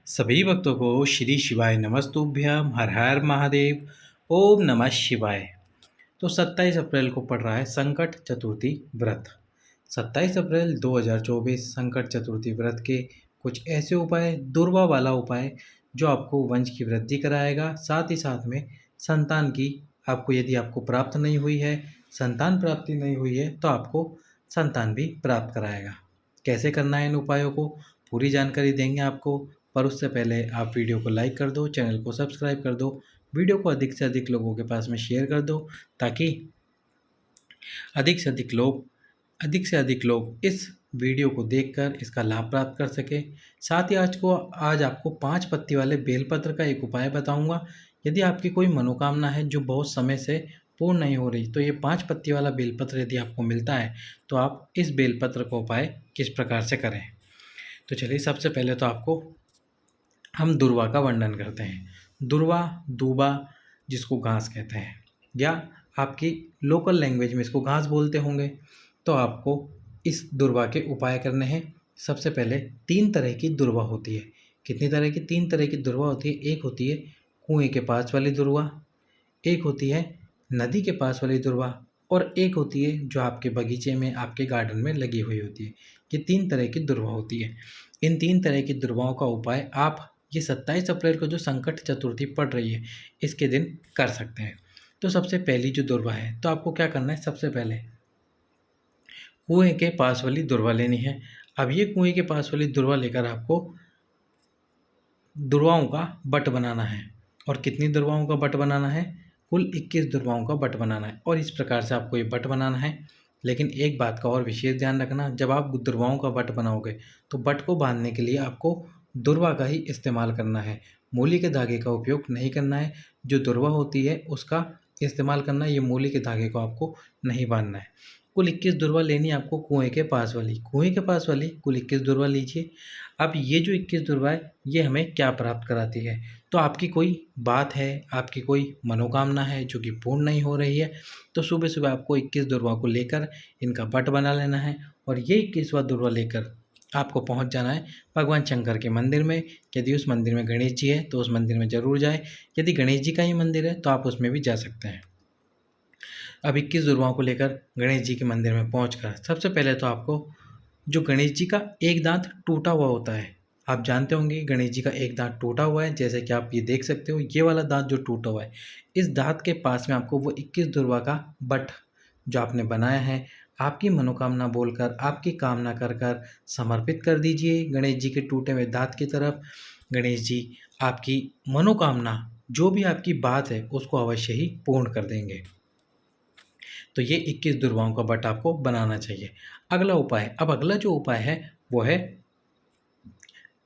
सभी भक्तों को श्री शिवाय नमस्तुभ्यम हर हर महादेव। ओम नमः शिवाय। तो 27 अप्रैल को पड़ रहा है संकट चतुर्थी व्रत। 27 अप्रैल 2024 संकट चतुर्थी व्रत के कुछ ऐसे उपाय, दुर्वा वाला उपाय जो आपको वंश की वृद्धि कराएगा, साथ ही साथ में संतान की आपको यदि आपको प्राप्त नहीं हुई है, संतान प्राप्ति नहीं हुई है तो आपको संतान भी प्राप्त कराएगा। कैसे करना है इन उपायों को, पूरी जानकारी देंगे आपको। पर उससे पहले आप वीडियो को लाइक कर दो, चैनल को सब्सक्राइब कर दो, वीडियो को अधिक से अधिक लोगों के पास में शेयर कर दो ताकि अधिक से अधिक लोग इस वीडियो को देखकर इसका लाभ प्राप्त कर सके। साथ ही आज आपको 5 पत्ती वाले बेलपत्र का एक उपाय बताऊंगा। यदि आपकी कोई मनोकामना है जो बहुत समय से पूर्ण नहीं हो रही, तो ये 5 पत्ती वाला बेलपत्र यदि आपको मिलता है तो आप इस बेलपत्र का उपाय किस प्रकार से करें। तो चलिए, सबसे पहले तो आपको हम दुर्वा का वर्णन करते हैं। दुर्वा, दूबा जिसको घास कहते हैं, या आपकी लोकल लैंग्वेज में इसको घास बोलते होंगे। तो आपको इस दुर्वा के उपाय करने हैं। सबसे पहले 3 तरह की दुर्वा होती है। कितनी तरह की? 3 तरह की दुर्वा होती है। एक होती है कुएं के पास वाली दुर्वा, एक होती है नदी के पास वाली दुर्वा, और एक होती है जो आपके बगीचे में, आपके गार्डन में लगी हुई होती है। ये 3 तरह की दुर्वा होती है। इन 3 तरह की दुर्वाओं का उपाय आप ये 27 अप्रैल को जो संकट चतुर्थी पड़ रही है इसके दिन कर सकते हैं। तो सबसे पहली जो दुर्वा है, तो आपको क्या करना है, सबसे पहले कुएं के पास वाली दुर्वा लेनी है। अब ये कुएं के पास वाली दुर्वा लेकर आपको दुर्वाओं का बट बनाना है। और कितनी दुर्वाओं का बट बनाना है? कुल 21 दुर्वाओं का बट बनाना है। और इस प्रकार से आपको ये बट बनाना है। लेकिन एक बात का और विशेष ध्यान रखना, जब आप दुर्वाओं का बट बनाओगे तो बट को बांधने के लिए आपको दुर्वा का ही इस्तेमाल करना है, मूली के धागे का उपयोग नहीं करना है। जो दुर्वा होती है उसका इस्तेमाल करना है, ये मूली के धागे को आपको नहीं बांधना है। कुल 21 दुर्वा लेनी है आपको कुएं के पास वाली कुल 21 दुर्वा लीजिए। अब ये जो 21 दुर्वा है ये हमें क्या प्राप्त कराती है? तो आपकी कोई बात है, आपकी कोई मनोकामना है जो कि पूर्ण नहीं हो रही है, तो सुबह सुबह आपको 21 दुर्वा को लेकर इनका बट बना लेना है। और ये 21वां दुर्वा लेकर आपको पहुंच जाना है भगवान शंकर के मंदिर में। यदि उस मंदिर में गणेश जी है तो उस मंदिर में ज़रूर जाए। यदि गणेश जी का ही मंदिर है तो आप उसमें भी जा सकते हैं। अब 21 दुर्वाओं को लेकर गणेश जी के मंदिर में पहुंचकर सबसे पहले तो आपको जो गणेश जी का एक दांत टूटा हुआ होता है, आप जानते होंगे गणेश जी का एक दांत टूटा हुआ है, जैसे कि आप ये देख सकते हो, ये वाला दांत जो टूटा हुआ है, इस दांत के पास में आपको वो 21 दुर्वा का बट जो आपने बनाया है, आपकी मनोकामना बोलकर, आपकी कामना कर कर समर्पित कर दीजिए गणेश जी के टूटे हुए दांत की तरफ। गणेश जी आपकी मनोकामना, जो भी आपकी बात है, उसको अवश्य ही पूर्ण कर देंगे। तो ये 21 दुर्वाओं का बट आपको बनाना चाहिए। अगला उपाय, अब अगला जो उपाय है वो है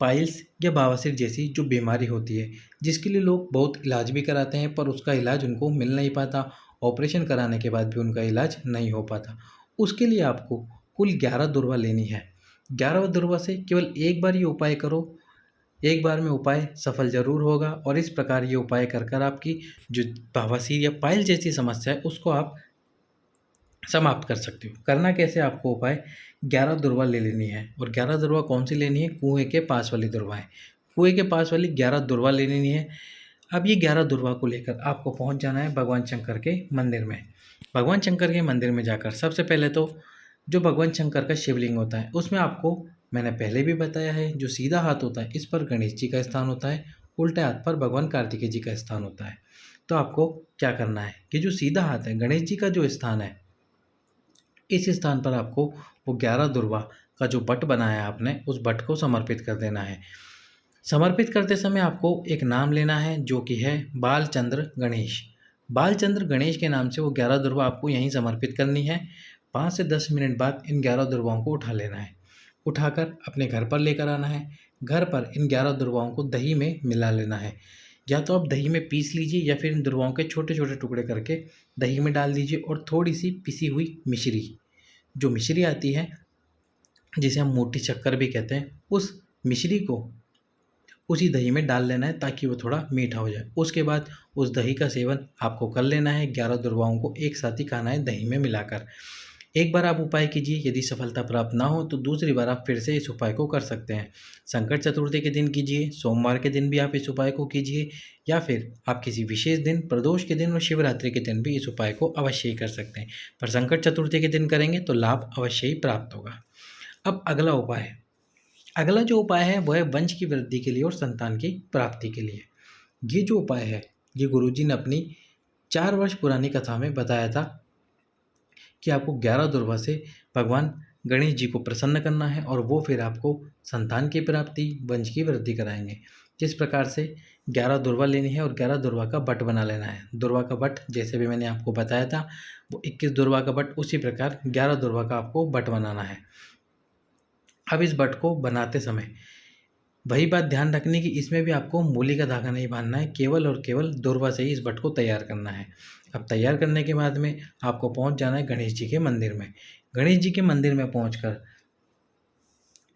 पाइल्स या बवासीर जैसी जो बीमारी होती है, जिसके लिए लोग बहुत इलाज भी कराते हैं पर उसका इलाज उनको मिल नहीं पाता, ऑपरेशन कराने के बाद भी उनका इलाज नहीं हो पाता। उसके लिए आपको कुल 11 दुर्वा लेनी है। 11 दुर्वा से केवल एक बार ये उपाय करो, एक बार में उपाय सफल ज़रूर होगा। और इस प्रकार ये उपाय कर कर आपकी जो बवासीर या पाइल जैसी समस्या है उसको आप समाप्त कर सकते हो। करना कैसे? आपको उपाय 11 दुर्वा ले लेनी है। और 11 दुर्वा कौन सी लेनी है? कुएं के पास वाली दुर्वा है। कुएं के पास वाली 11 दुर्वा ले लेनी है। अब ये 11 दुर्वा को लेकर आपको पहुंच जाना है भगवान शंकर के मंदिर में। भगवान शंकर के मंदिर में जाकर सबसे पहले तो जो भगवान शंकर का शिवलिंग होता है उसमें आपको, मैंने पहले भी बताया है, जो सीधा हाथ होता है इस पर गणेश जी का स्थान होता है, उल्टे हाथ पर भगवान कार्तिकेय जी का स्थान होता है। तो आपको क्या करना है कि जो सीधा हाथ है, गणेश जी का जो स्थान है, इस स्थान पर आपको वो 11 दुर्वा का जो बट बनाया है आपने, उस बट को समर्पित कर देना है। समर्पित करते समय आपको एक नाम लेना है जो कि है बालचंद्र गणेश। बालचंद्र गणेश के नाम से वो 11 दुर्वा आपको यहीं समर्पित करनी है। 5 से 10 मिनट बाद इन 11 दुर्वाओं को उठा लेना है। उठाकर अपने घर पर लेकर आना है। घर पर इन 11 दुर्वाओं को दही में मिला लेना है। या तो आप दही में पीस लीजिए या फिर इन दुर्वाओं के छोटे छोटे टुकड़े करके दही में डाल दीजिए। और थोड़ी सी पिसी हुई मिश्री, जो मिश्री आती है जिसे हम मोटी शक्कर भी कहते हैं, उस मिश्री को उसी दही में डाल लेना है ताकि वो थोड़ा मीठा हो जाए। उसके बाद उस दही का सेवन आपको कर लेना है। 11 दुर्वाओं को एक साथ ही खाना है दही में मिलाकर। एक बार आप उपाय कीजिए, यदि सफलता प्राप्त ना हो तो दूसरी बार आप फिर से इस उपाय को कर सकते हैं। संकट चतुर्थी के दिन कीजिए, सोमवार के दिन भी आप इस उपाय को कीजिए, या फिर आप किसी विशेष दिन, प्रदोष के दिन और शिवरात्रि के दिन भी इस उपाय को अवश्य ही कर सकते हैं। पर संकट चतुर्थी के दिन करेंगे तो लाभ अवश्य ही प्राप्त होगा। अब अगला जो उपाय है वह है वंश की वृद्धि के लिए और संतान की प्राप्ति के लिए। ये जो उपाय है ये गुरुजी ने अपनी 4 वर्ष पुरानी कथा में बताया था कि आपको 11 दुर्वा से भगवान गणेश जी को प्रसन्न करना है और वो फिर आपको संतान की प्राप्ति, वंश की वृद्धि कराएंगे। जिस प्रकार से 11 दुर्वा लेनी है और 11 दुर्वा का बट बना लेना है। दुर्वा का बट जैसे भी मैंने आपको बताया था वो 21 दुर्वा का बट, उसी प्रकार 11 दुर्वा का आपको बट बनाना है। अब इस बट को बनाते समय वही बात ध्यान रखने की, इसमें भी आपको मूली का धागा नहीं बांधना है, केवल और केवल दुर्वा से ही इस बट को तैयार करना है। अब तैयार करने के बाद में आपको पहुंच जाना है गणेश जी के मंदिर में। गणेश जी के मंदिर में पहुंचकर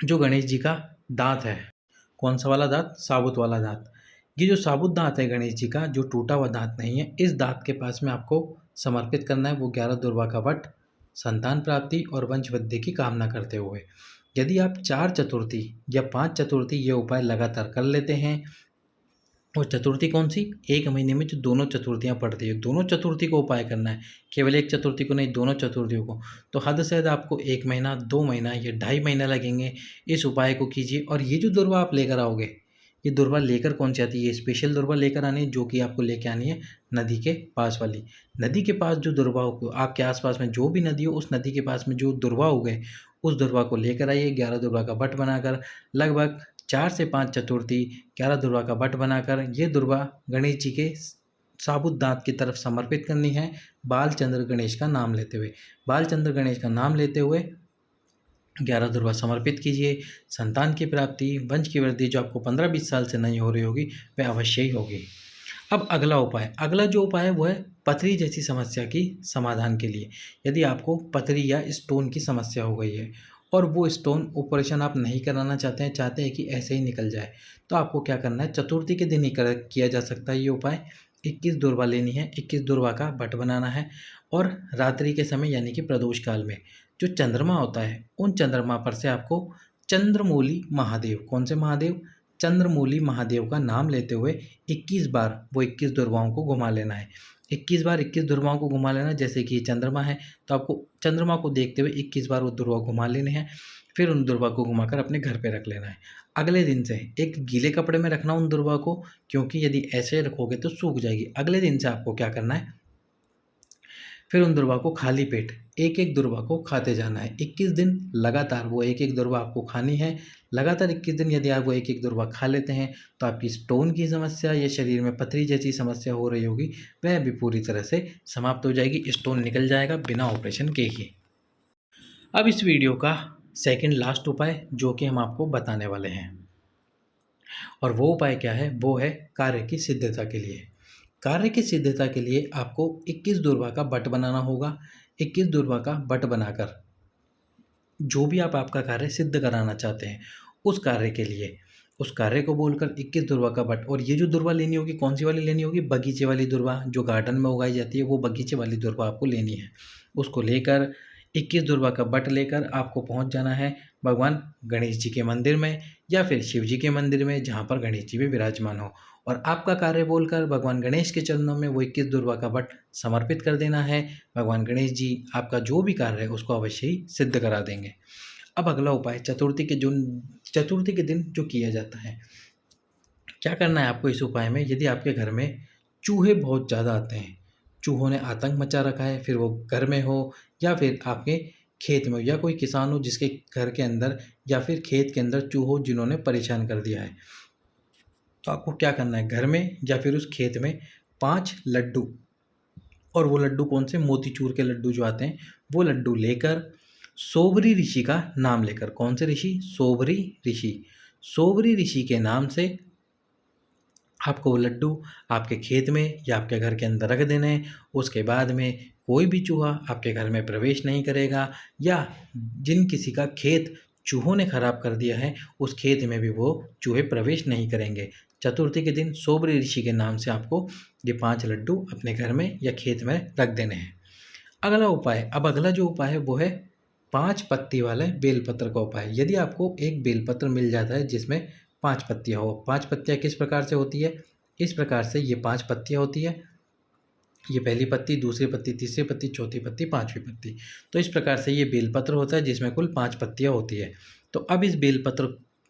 जो गणेश जी का दांत है, कौन सा वाला दांत? साबुत वाला दांत। ये जो साबुत दांत है गणेश जी का, जो टूटा हुआ दांत नहीं है, इस दांत के पास में आपको समर्पित करना है वो 11 दुर्वा का बट, संतान प्राप्ति और वंश वृद्धि की कामना करते हुए। यदि आप 4 चतुर्थी या 5 चतुर्थी ये उपाय लगातार कर लेते हैं, और चतुर्थी कौन सी? एक महीने में जो दोनों चतुर्थियाँ पड़ती है, दोनों चतुर्थी को उपाय करना है, केवल एक चतुर्थी को नहीं, दोनों चतुर्थियों को। तो हद से ज़्यादा आपको 1 महीना, 2 महीना या 2.5 महीना लगेंगे। इस उपाय को कीजिए। और ये जो दुर्वा आप लेकर आओगे, ये दुर्वा लेकर कौन सी आती है? ये स्पेशल दुर्वा लेकर आनी है, जो कि आपको लेके आनी है नदी के पास वाली। नदी के पास जो दुर्वा हो, आपके आसपास में जो भी नदी हो, उस नदी के पास में जो दुर्वा उगे, उस दुर्वा को लेकर आइए। 11 दुर्वा का बट बनाकर लगभग 4 से 5 चतुर्थी 11 दुर्वा का बट बनाकर ये दुर्वा गणेश जी के साबुत दांत की तरफ समर्पित करनी है, बालचंद्र गणेश का नाम लेते हुए। बालचंद्र गणेश का नाम लेते हुए 11 दुर्वा समर्पित कीजिए। संतान की प्राप्ति, वंश की वृद्धि जो आपको 15-20 साल से नहीं हो रही होगी, वह अवश्य ही होगी। अब अगला जो उपाय है वो है पथरी जैसी समस्या की समाधान के लिए। यदि आपको पथरी या स्टोन की समस्या हो गई है और वो स्टोन ऑपरेशन आप नहीं कराना चाहते हैं कि ऐसे ही निकल जाए, तो आपको क्या करना है? चतुर्थी के दिन ही किया जा सकता है ये उपाय। 21 दुर्वा लेनी है, 21 दुर्वा का बट बनाना है, और रात्रि के समय यानी कि प्रदोष काल में जो चंद्रमा होता है, उन चंद्रमा पर से आपको चंद्रमौली महादेव, कौन से महादेव? चंद्रमौली महादेव का नाम लेते हुए 21 बार वो 21 दुर्वाओं को घुमा लेना है। 21 बार 21 दुर्वाओं को घुमा लेना। जैसे कि ये चंद्रमा है तो आपको चंद्रमा को देखते हुए 21 बार वो दुर्वा घुमा लेने हैं। फिर उन दुर्वा को घुमाकर अपने घर पे रख लेना है। अगले दिन से एक गीले कपड़े में रखना उन दुर्वा को, क्योंकि यदि ऐसे रखोगे तो सूख जाएगी। अगले दिन से आपको क्या करना है? फिर उन दुर्वा को खाली पेट एक एक दुर्वा को खाते जाना है। 21 दिन लगातार वो एक एक दुर्वा आपको खानी है। लगातार 21 दिन यदि आप वो एक एक दुर्वा खा लेते हैं तो आपकी स्टोन की समस्या या शरीर में पथरी जैसी समस्या हो रही होगी, वह भी पूरी तरह से समाप्त हो जाएगी। स्टोन निकल जाएगा बिना ऑपरेशन के ही। अब इस वीडियो का सेकंड लास्ट उपाय जो कि हम आपको बताने वाले हैं, और वो उपाय क्या है? वो है कार्य की सिद्धता के लिए। कार्य की सिद्धता के लिए आपको 21 दुर्वा का बट बनाना होगा। 21 दुर्वा का बट बनाकर जो भी आप आपका कार्य सिद्ध कराना चाहते हैं, उस कार्य के लिए उस कार्य को बोलकर 21 दुर्वा का बट। और ये जो दुर्वा लेनी होगी, कौन सी वाली लेनी होगी? बगीचे वाली दुर्वा, जो गार्डन में उगाई जाती है, वो बगीचे वाली दुर्वा आपको लेनी है। उसको लेकर 21 दुर्वा का बट लेकर आपको पहुंच जाना है भगवान गणेश जी के मंदिर में, या फिर शिव जी के मंदिर में, जहाँ पर गणेश जी भी विराजमान हो। और आपका कार्य बोलकर भगवान गणेश के चरणों में वो 21 दुर्वा का बट समर्पित कर देना है। भगवान गणेश जी आपका जो भी कार्य है उसको अवश्य ही सिद्ध करा देंगे। अब अगला उपाय चतुर्थी के दिन जो किया जाता है, क्या करना है आपको इस उपाय में? यदि आपके घर में चूहे बहुत ज़्यादा आते हैं, चूहों ने आतंक मचा रखा है, फिर वो घर में हो या फिर आपके खेत में हो, या कोई किसान हो जिसके घर के अंदर या फिर खेत के अंदर चूहों जिन्होंने परेशान कर दिया है, तो आपको क्या करना है? घर में या फिर उस खेत में 5 लड्डू, और वो लड्डू कौन से? मोतीचूर के लड्डू जो आते हैं, वो लड्डू लेकर सोबरी ऋषि का नाम लेकर, कौन से ऋषि? सोबरी ऋषि। सोबरी ऋषि के नाम से आपको वो लड्डू आपके खेत में या आपके घर के अंदर रख देने हैं। उसके बाद में कोई भी चूहा आपके घर में प्रवेश नहीं करेगा, या जिन किसी का खेत चूहों ने खराब कर दिया है, उस खेत में भी वो चूहे प्रवेश नहीं करेंगे। चतुर्थी के दिन सोबरी ऋषि के नाम से आपको ये 5 लड्डू अपने घर में या खेत में रख देने हैं। अगला उपाय, अब अगला जो उपाय है वो है 5 पत्ती वाले बेलपत्र का उपाय। यदि आपको एक बेलपत्र मिल जाता है जिसमें 5 पत्तियाँ हो, 5 पत्तियाँ किस प्रकार से होती है, इस प्रकार से ये 5 पत्तियाँ होती है। ये पहली पत्ती, दूसरी पत्ती, तीसरी पत्ती, चौथी पत्ती, पाँचवीं पत्ती। तो इस प्रकार से ये बेलपत्र होता है जिसमें कुल 5 पत्तियाँ होती है। तो अब इस बेलपत्र,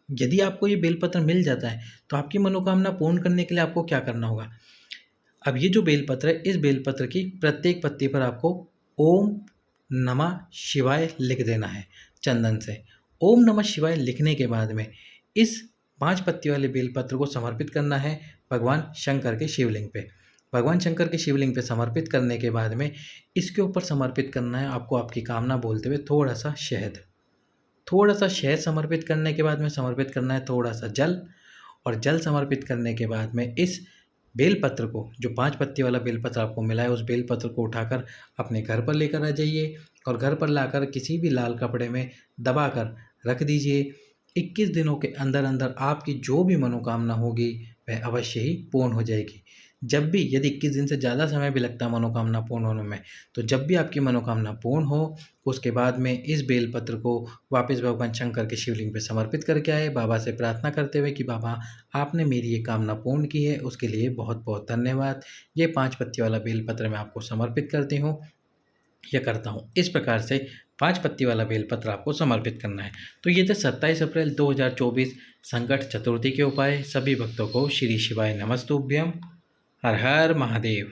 यदि आपको ये बेलपत्र मिल जाता है तो आपकी मनोकामना पूर्ण करने के लिए आपको क्या करना होगा। अब ये जो बेलपत्र है, इस बेलपत्र की प्रत्येक पत्ती पर आपको ओम नमः शिवाय लिख देना है चंदन से। ओम नमः शिवाय लिखने के बाद में इस 5 पत्ती वाले बेलपत्र को समर्पित करना है भगवान शंकर के शिवलिंग पे। भगवान शंकर के शिवलिंग पे समर्पित करने के बाद में इसके ऊपर समर्पित करना है आपको आपकी कामना बोलते हुए थोड़ा-सा शहद। थोड़ा-सा शहद समर्पित करने के बाद में समर्पित करना है थोड़ा-सा जल, और जल समर्पित करने के बाद में इस बेलपत्र को, जो 5 पत्ती वाला बेलपत्र आपको मिला है, उस बेलपत्र को उठाकर अपने घर पर लेकर आ जाइए और घर पर लाकर किसी भी लाल कपड़े में दबाकर रख दीजिए। 21 दिनों के अंदर-अंदर आपकी जो भी मनोकामना होगी वह अवश्य ही पूर्ण हो जाएगी। जब भी, यदि 21 दिन से ज़्यादा समय भी लगता है मनोकामना पूर्ण होने में, तो जब भी आपकी मनोकामना पूर्ण हो, उसके बाद में इस बेलपत्र को वापस भगवान शंकर के शिवलिंग पे समर्पित करके आए, बाबा से प्रार्थना करते हुए कि बाबा, आपने मेरी ये कामना पूर्ण की है, उसके लिए बहुत-बहुत धन्यवाद। ये 5 पत्ती वाला बेलपत्र मैं आपको समर्पित करती हूँ या करता हूँ। इस प्रकार से 5 पत्ती वाला बेलपत्र आपको समर्पित करना है। तो ये थे 27 अप्रैल 2024 संकट चतुर्थी के उपाय। सभी भक्तों को श्री शिवाय नमस्तुभ्यम। हर हर महादेव।